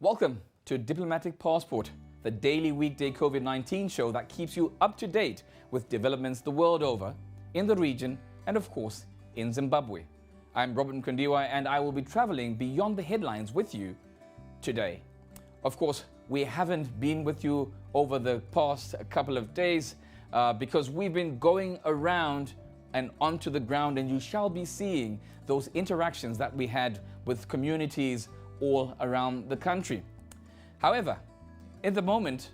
Welcome to Diplomatic Passport, the daily weekday COVID-19 show that keeps you up to date with developments the world over, in the region, and of course, in Zimbabwe. I'm Robert Mkondiwa, and I will be traveling beyond the headlines with you today. Of course, we haven't been with you over the past couple of days because we've been going around and onto the ground, and you shall be seeing those interactions that we had with communities all around the country. However, at the moment,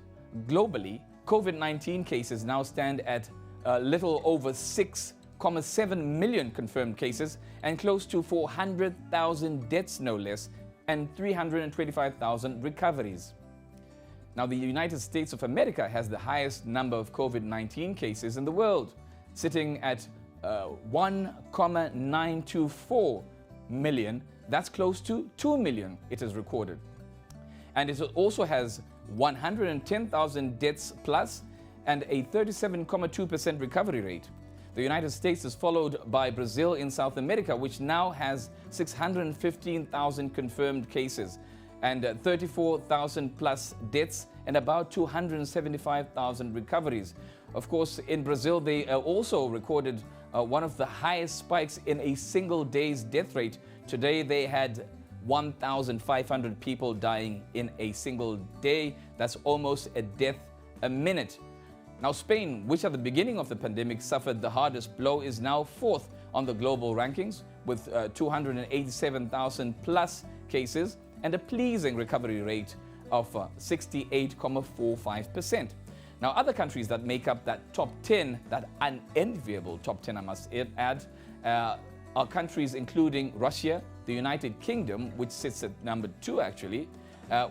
globally, COVID-19 cases now stand at a little over 6.7 million confirmed cases and close to 400,000 deaths, no less, and 325,000 recoveries. Now, the United States of America has the highest number of COVID-19 cases in the world, sitting at 1.924 million. That's close to 2 million it is recorded. And it also has 110,000 deaths plus and a 37.2% recovery rate. The United States is followed by Brazil in South America, which now has 615,000 confirmed cases and 34,000 plus deaths and about 275,000 recoveries. Of course, in Brazil, they also recorded one of the highest spikes in a single day's death rate. Today, they had 1,500 people dying in a single day. That's almost a death a minute. Now, Spain, which at the beginning of the pandemic suffered the hardest blow, is now fourth on the global rankings with 287,000 plus cases and a pleasing recovery rate of 68.45%. Now, other countries that make up that top 10, that unenviable top 10, I must add, are countries including Russia, the United Kingdom, which sits at number 2 actually,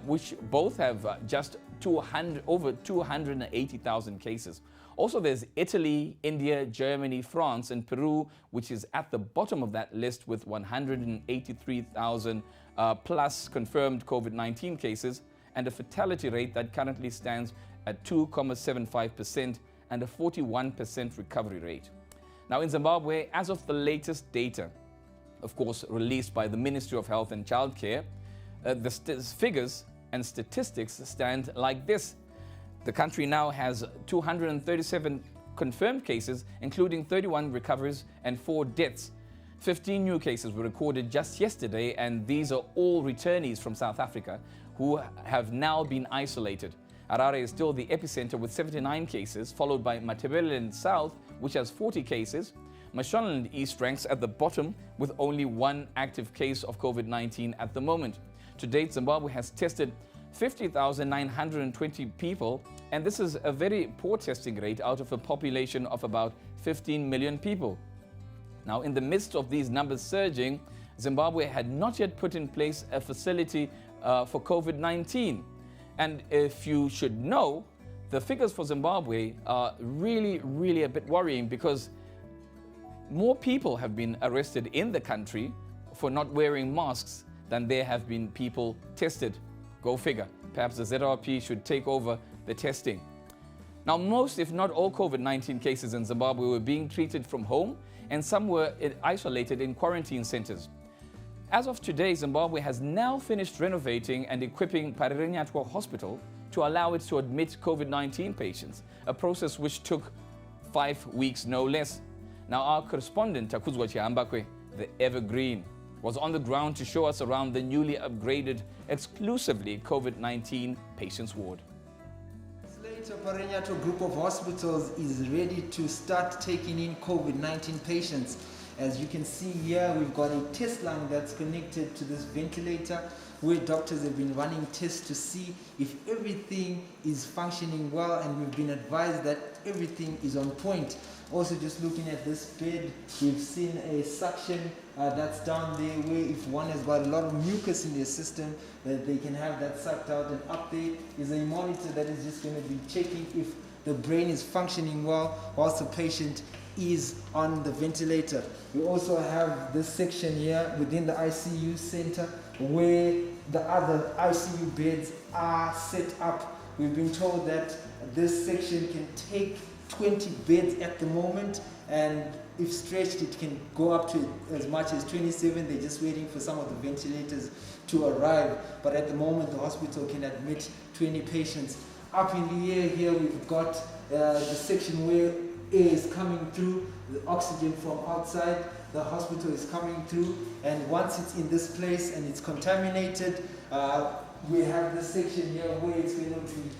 which both have just over 280,000 cases. Also, there's Italy, India, Germany, France, and Peru, which is at the bottom of that list with 183,000 plus confirmed COVID-19 cases and a fatality rate that currently stands at 2.75% and a 41% recovery rate. Now, in Zimbabwe, as of the latest data, of course, released by the Ministry of Health and Childcare, the figures and statistics stand like this. The country now has 237 confirmed cases, including 31 recoveries and 4 deaths. 15 new cases were recorded just yesterday, and these are all returnees from South Africa who have now been isolated. Harare is still the epicenter with 79 cases, followed by Matabeleland South, which has 40 cases. Mashonaland East ranks at the bottom with only 1 active case of COVID-19 at the moment. To date, Zimbabwe has tested 50,920 people, and this is a very poor testing rate out of a population of about 15 million people. Now, in the midst of these numbers surging, Zimbabwe had not yet put in place a facility for COVID-19. And if you should know, the figures for Zimbabwe are really a bit worrying because more people have been arrested in the country for not wearing masks than there have been people tested. Go figure. Perhaps the ZRP should take over the testing. Now, most, if not all, COVID-19 cases in Zimbabwe were being treated from home, and some were isolated in quarantine centers. As of today, Zimbabwe has now finished renovating and equipping Parirenyatwa Hospital to allow it to admit COVID-19 patients, a process which took 5 weeks, no less. Now, our correspondent, Takuzwa Chihambakwe, the Evergreen, was on the ground to show us around the newly upgraded, exclusively COVID-19 patients ward. Later, Parirenyatwa Group of Hospitals is ready to start taking in COVID-19 patients. As you can see here, we've got a test line that's connected to this ventilator where doctors have been running tests to see if everything is functioning well, and we've been advised that everything is on point. Also, just looking at this bed, we've seen a suction that's down there where if one has got a lot of mucus in their system, that they can have that sucked out, and up there is a monitor that is just going to be checking if the brain is functioning well whilst the patient is on the ventilator. We also have this section here within the ICU center where the other ICU beds are set up. We've been told that this section can take 20 beds at the moment, and if stretched, it can go up to as much as 27. They're just waiting for some of the ventilators to arrive. But at the moment, the hospital can admit 20 patients. Up in the air here, we've got the section where air is coming through, the oxygen from outside the hospital is coming through, and once it's in this place and it's contaminated, we have this section here where it's going to be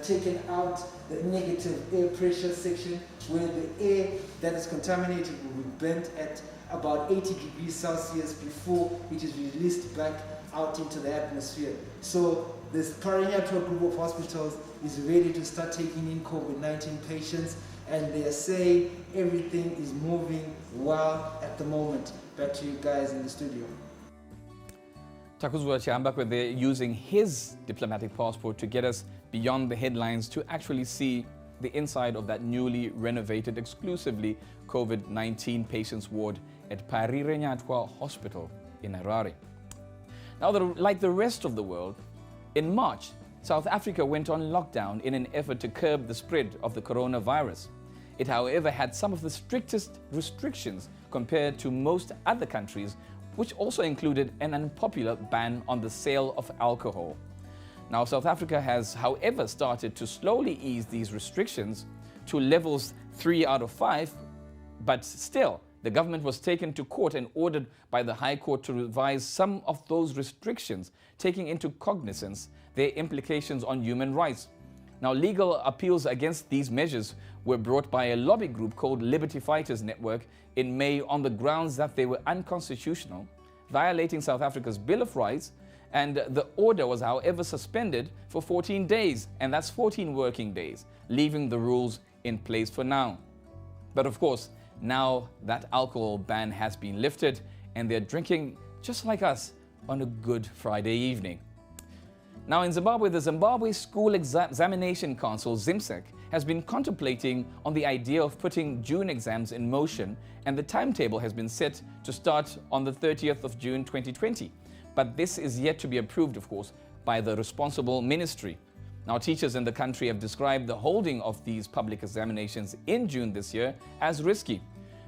taken out, the negative air pressure section, where the air that is contaminated will be burnt at about 80 degrees Celsius before it is released back out into the atmosphere. So this Paranatua group of hospitals is ready to start taking in COVID-19 patients, and they are saying everything is moving well at the moment. Back to you guys in the studio. Takuzwa Chiambakwe, they're using his diplomatic passport to get us beyond the headlines to actually see the inside of that newly renovated, exclusively COVID-19 patients ward at Parirenyatwa Hospital in Harare. Now, like the rest of the world, in March, South Africa went on lockdown in an effort to curb the spread of the coronavirus. It, however, had some of the strictest restrictions compared to most other countries, which also included an unpopular ban on the sale of alcohol. Now, South Africa has, however, started to slowly ease these restrictions to levels 3 out of 5, but still, the government was taken to court and ordered by the High Court to revise some of those restrictions, taking into cognizance their implications on human rights. Now, legal appeals against these measures were brought by a lobby group called Liberty Fighters Network in May on the grounds that they were unconstitutional, violating South Africa's Bill of Rights, and the order was, however, suspended for 14 days, and that's 14 working days, leaving the rules in place for now. But of course, now that alcohol ban has been lifted, and they're drinking just like us on a Good Friday evening. Now in Zimbabwe, the Zimbabwe School Examination Council, ZIMSEC, has been contemplating on the idea of putting June exams in motion, and the timetable has been set to start on the 30th of June 2020. But this is yet to be approved, of course, by the responsible ministry. Now, teachers in the country have described the holding of these public examinations in June this year as risky.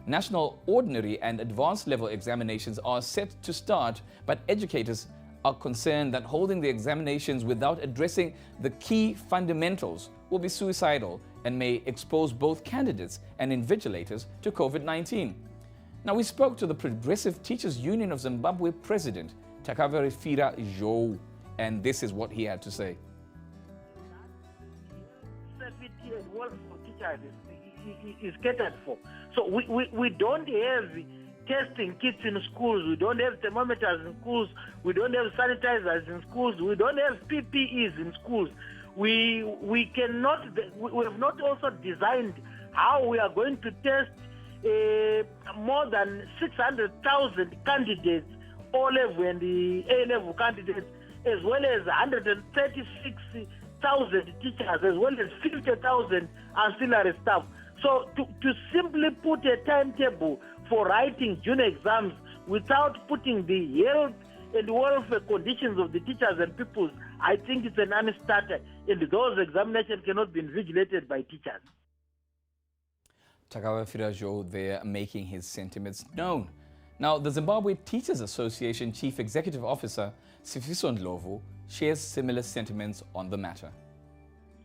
National ordinary and advanced level examinations are set to start, but educators are concerned that holding the examinations without addressing the key fundamentals will be suicidal and may expose both candidates and invigilators to COVID-19. Now, we spoke to the Progressive Teachers Union of Zimbabwe president, Takavere Joe, and this is what he had to say. Safety and welfare for teachers is catered for. So we don't have testing kits in schools, we don't have thermometers in schools, we don't have sanitizers in schools, we don't have PPEs in schools. We have not also designed how we are going to test more than 600,000 candidates, O-level and the A-level candidates, as well as 136,000 teachers, as well as 50,000 ancillary staff. So to simply put a timetable for writing June exams without putting the health and welfare conditions of the teachers and pupils, I think it's an non-starter, and those examinations cannot be invigilated by teachers. Takavere Joe there making his sentiments known. Now, the Zimbabwe Teachers Association Chief Executive Officer, Sifiso Ndlovu, shares similar sentiments on the matter.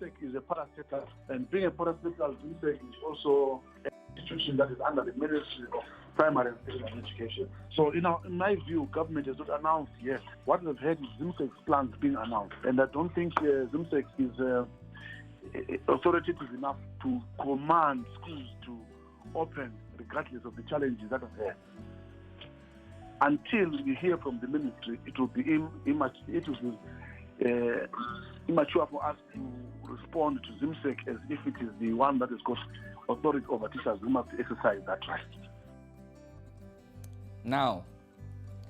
ZIMSEC is a parastatal, and being a parastatal, ZIMSEC is also an institution that is under the Ministry of Primary and Secondary Education. So, in my view, government has not announced yet. What we've heard is ZIMSEC's plans being announced, and I don't think ZIMSEC is authoritative enough to command schools to open regardless of the challenges that are there. Until we hear from the ministry, it will be immature for us to respond to ZIMSEC as if it is the one that has got authority over teachers who must exercise that right. Now,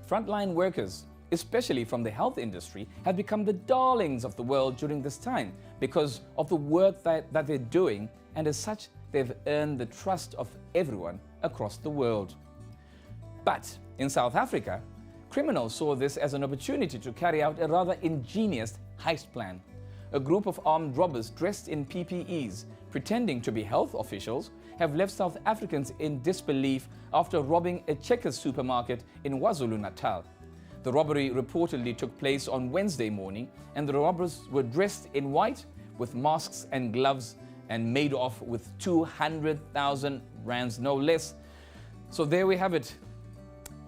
frontline workers, especially from the health industry, have become the darlings of the world during this time because of the work that they're doing, and as such, they've earned the trust of everyone across the world. But in South Africa, criminals saw this as an opportunity to carry out a rather ingenious heist plan. A group of armed robbers dressed in PPEs, pretending to be health officials, have left South Africans in disbelief after robbing a Checkers supermarket in KwaZulu-Natal. The robbery reportedly took place on Wednesday morning, and the robbers were dressed in white with masks and gloves and made off with 200,000 rands, no less. So there we have it.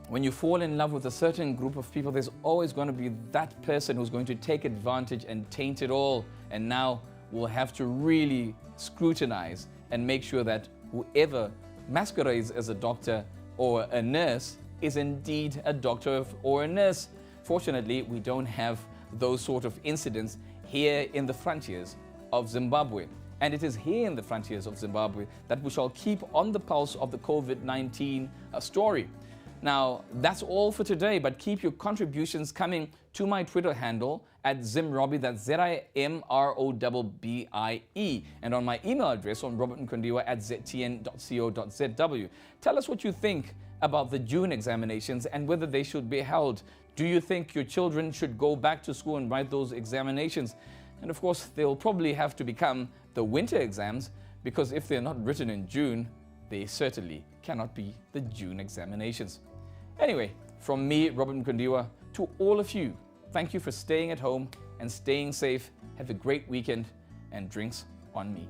When you fall in love with a certain group of people, there's always going to be that person who's going to take advantage and taint it all. And now we'll have to really scrutinize and make sure that whoever masquerades as a doctor or a nurse is indeed a doctor or a nurse. Fortunately, we don't have those sort of incidents here in the frontiers of Zimbabwe. And it is here in the frontiers of Zimbabwe that we shall keep on the pulse of the COVID-19 story. Now, that's all for today, but keep your contributions coming to my Twitter handle at Zimrobbie, that's ZIMROBBIE, and on my email address on robertnkondiwa@ztn.co.zw. Tell us what you think about the June examinations and whether they should be held. Do you think your children should go back to school and write those examinations? And of course, they'll probably have to become the winter exams, because if they're not written in June, they certainly cannot be the June examinations. Anyway, from me, Robert Nkondiwa, to all of you, thank you for staying at home and staying safe. Have a great weekend, and drinks on me.